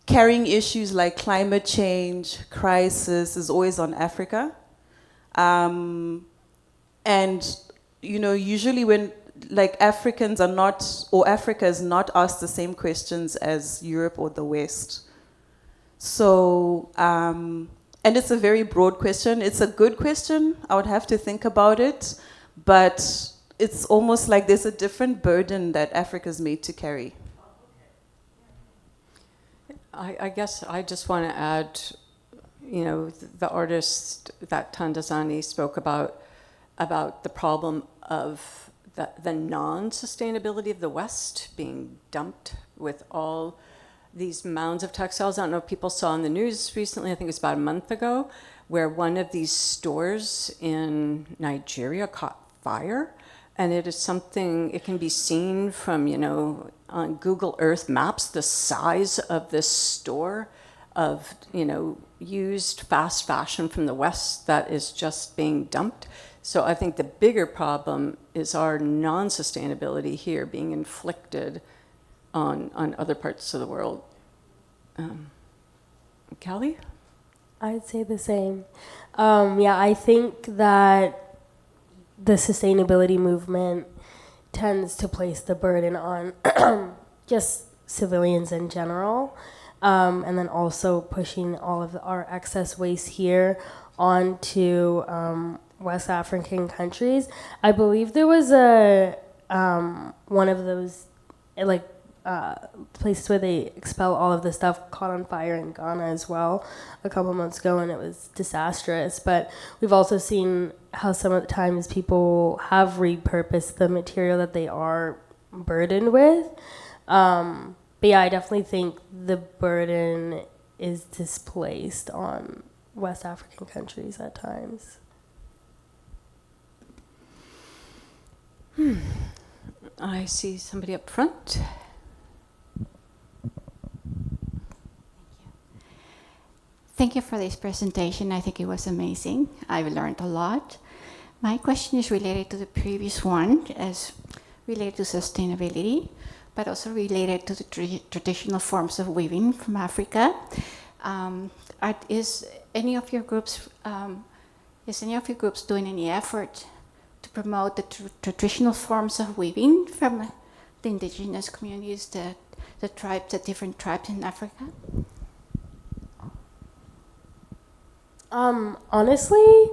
carrying issues like climate change, crisis is always on Africa. And, usually when like Africans are not, or Africa is not asked the same questions as Europe or the West. So, and it's a very broad question. It's a good question. I would have to think about it, but it's almost like there's a different burden that Africa's made to carry. I guess I just want to add, the artist that Tandazani spoke about the problem of the non-sustainability of the West being dumped with all these mounds of textiles. I don't know if people saw in the news recently, I think it was about a month ago, where one of these stores in Nigeria caught fire. And it is something, it can be seen from, on Google Earth Maps, the size of this store of, used fast fashion from the West that is just being dumped. So I think the bigger problem is our non-sustainability here being inflicted on other parts of the world. Callie? I'd say the same. I think that the sustainability movement tends to place the burden on just civilians in general, and then also pushing all of our excess waste here onto West African countries. I believe there was one of those places where they expel all of the stuff caught on fire in Ghana as well a couple months ago, and it was disastrous. But we've also seen how some of the times people have repurposed the material that they are burdened with. But yeah, I definitely think the burden is displaced on West African countries at times. I see somebody up front. Thank you for this presentation. I think it was amazing. I've learned a lot. My question is related to the previous one, as related to sustainability. but also related to the traditional forms of weaving from Africa. Is any of your groups doing any effort to promote the traditional forms of weaving from the indigenous communities, the tribes, the different tribes in Africa? Honestly,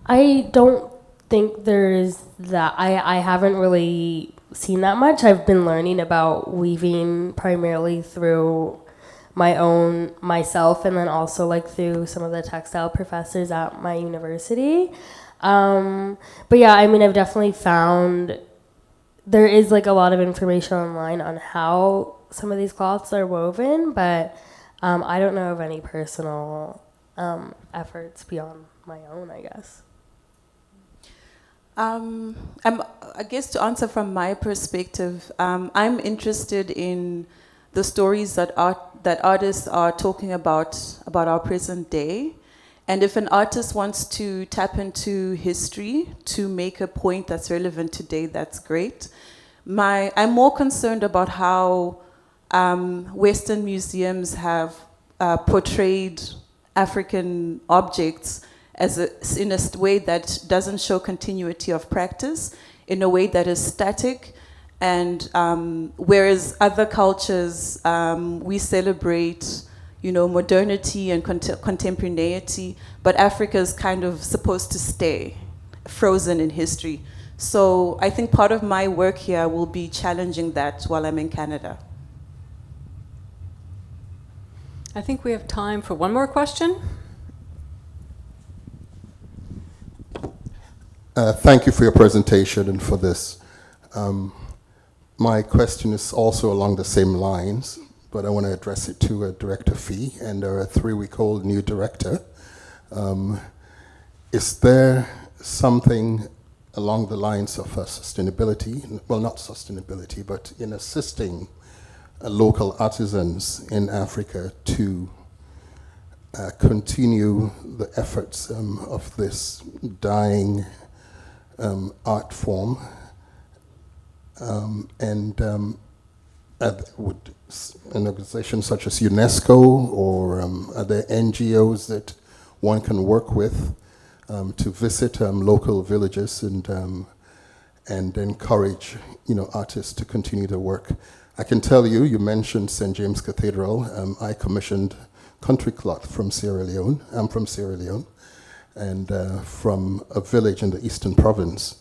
I don't think there is that. I haven't really seen that much. I've been learning about weaving primarily through myself, and then also like through some of the textile professors at my university. But yeah, I mean, I've definitely found there is like a lot of information online on how some of these cloths are woven, but I don't know of any personal efforts beyond my own, I guess. I guess to answer from my perspective, I'm interested in the stories that artists are talking about our present day. And if an artist wants to tap into history to make a point that's relevant today, that's great. I'm more concerned about how Western museums have portrayed African objects in a way that doesn't show continuity of practice, in a way that is static. And whereas other cultures, we celebrate, modernity and contemporaneity, but Africa is kind of supposed to stay frozen in history. So I think part of my work here will be challenging that while I'm in Canada. I think we have time for one more question. Thank you for your presentation and for this. My question is also along the same lines, but I want to address it to Director Fee and our 3-week-old new director. Is there something along the lines of sustainability, well, not sustainability, but in assisting local artisans in Africa to continue the efforts of this dying art form, would an organization such as UNESCO or are there NGOs that one can work with to visit local villages and encourage artists to continue their work? I can tell you, you mentioned St. James Cathedral. I commissioned country cloth from Sierra Leone. I'm from Sierra Leone, and from a village in the Eastern Province.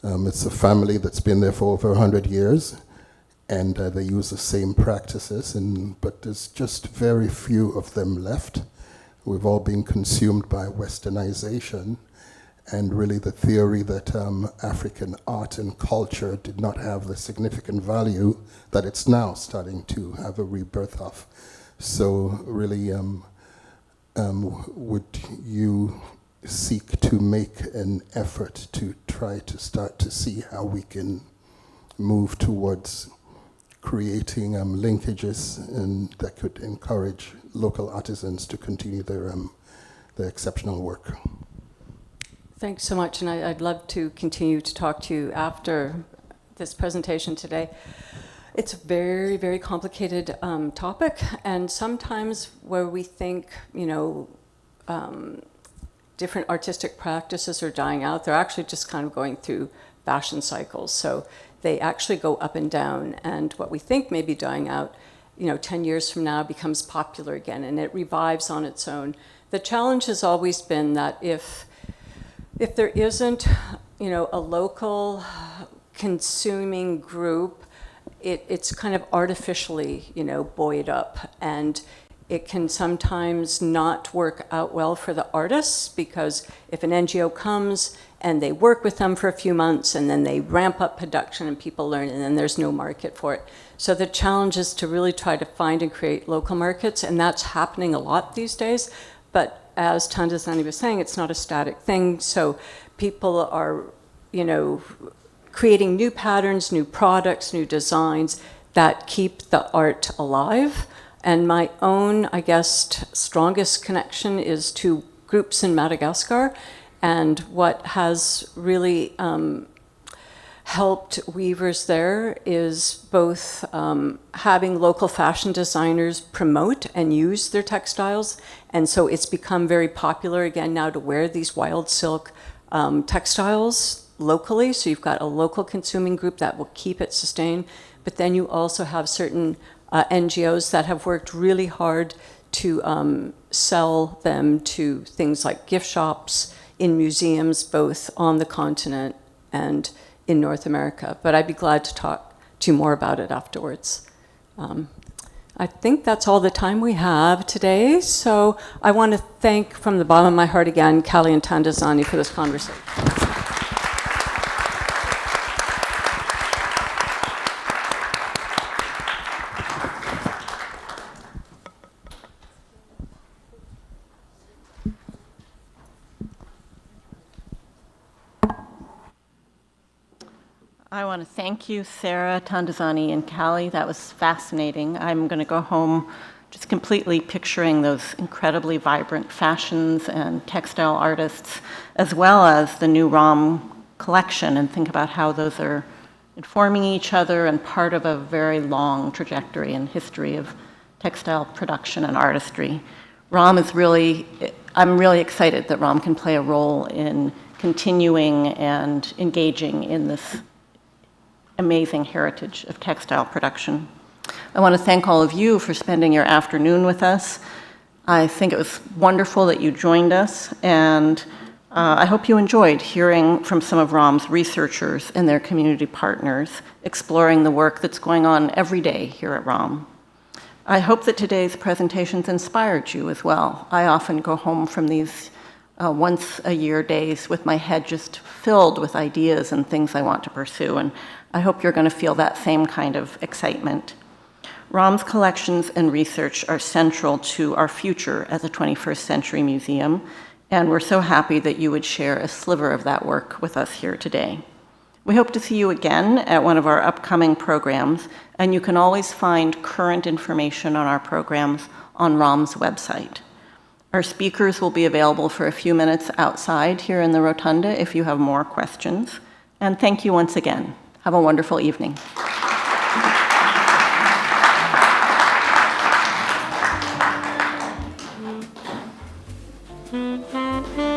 It's a family that's been there for over 100 years, and they use the same practices, but there's just very few of them left. We've all been consumed by westernization, and really the theory that African art and culture did not have the significant value that it's now starting to have a rebirth of. So really, would you seek to make an effort to try to start to see how we can move towards creating linkages and that could encourage local artisans to continue their exceptional work? Thanks so much, and I'd love to continue to talk to you after this presentation today. It's a very, very complicated topic, and sometimes where we think, different artistic practices are dying out, they're actually just kind of going through fashion cycles. So they actually go up and down, and what we think may be dying out, 10 years from now becomes popular again, and it revives on its own. The challenge has always been that if there isn't, a local consuming group, it's kind of artificially, buoyed up, and it can sometimes not work out well for the artists, because if an NGO comes and they work with them for a few months and then they ramp up production and people learn, and then there's no market for it. So the challenge is to really try to find and create local markets, and that's happening a lot these days. But as Tandazani was saying, it's not a static thing. So people are, creating new patterns, new products, new designs that keep the art alive. And my own, I guess, strongest connection is to groups in Madagascar. And what has really helped weavers there is both having local fashion designers promote and use their textiles. And so it's become very popular again now to wear these wild silk textiles locally. So you've got a local consuming group that will keep it sustained. But then you also have certain NGOs that have worked really hard to sell them to things like gift shops, in museums, both on the continent and in North America. But I'd be glad to talk to you more about it afterwards. I think that's all the time we have today. So I want to thank from the bottom of my heart again, Callie and Tandazani for this conversation. I want to thank you, Sarah, Tandazani, and Callie. That was fascinating. I'm going to go home just completely picturing those incredibly vibrant fashions and textile artists, as well as the new ROM collection, and think about how those are informing each other and part of a very long trajectory and history of textile production and artistry. ROM is really, I'm really excited that ROM can play a role in continuing and engaging in this amazing heritage of textile production. I want to thank all of you for spending your afternoon with us. I think it was wonderful that you joined us, and I hope you enjoyed hearing from some of ROM's researchers and their community partners, exploring the work that's going on every day here at ROM. I hope that today's presentations inspired you as well. I often go home from these once-a-year days with my head just filled with ideas and things I want to pursue, and I hope you're going to feel that same kind of excitement. ROM's collections and research are central to our future as a 21st century museum, and we're so happy that you would share a sliver of that work with us here today. We hope to see you again at one of our upcoming programs, and you can always find current information on our programs on ROM's website. Our speakers will be available for a few minutes outside here in the rotunda if you have more questions. And thank you once again. Have a wonderful evening. Mm-hmm.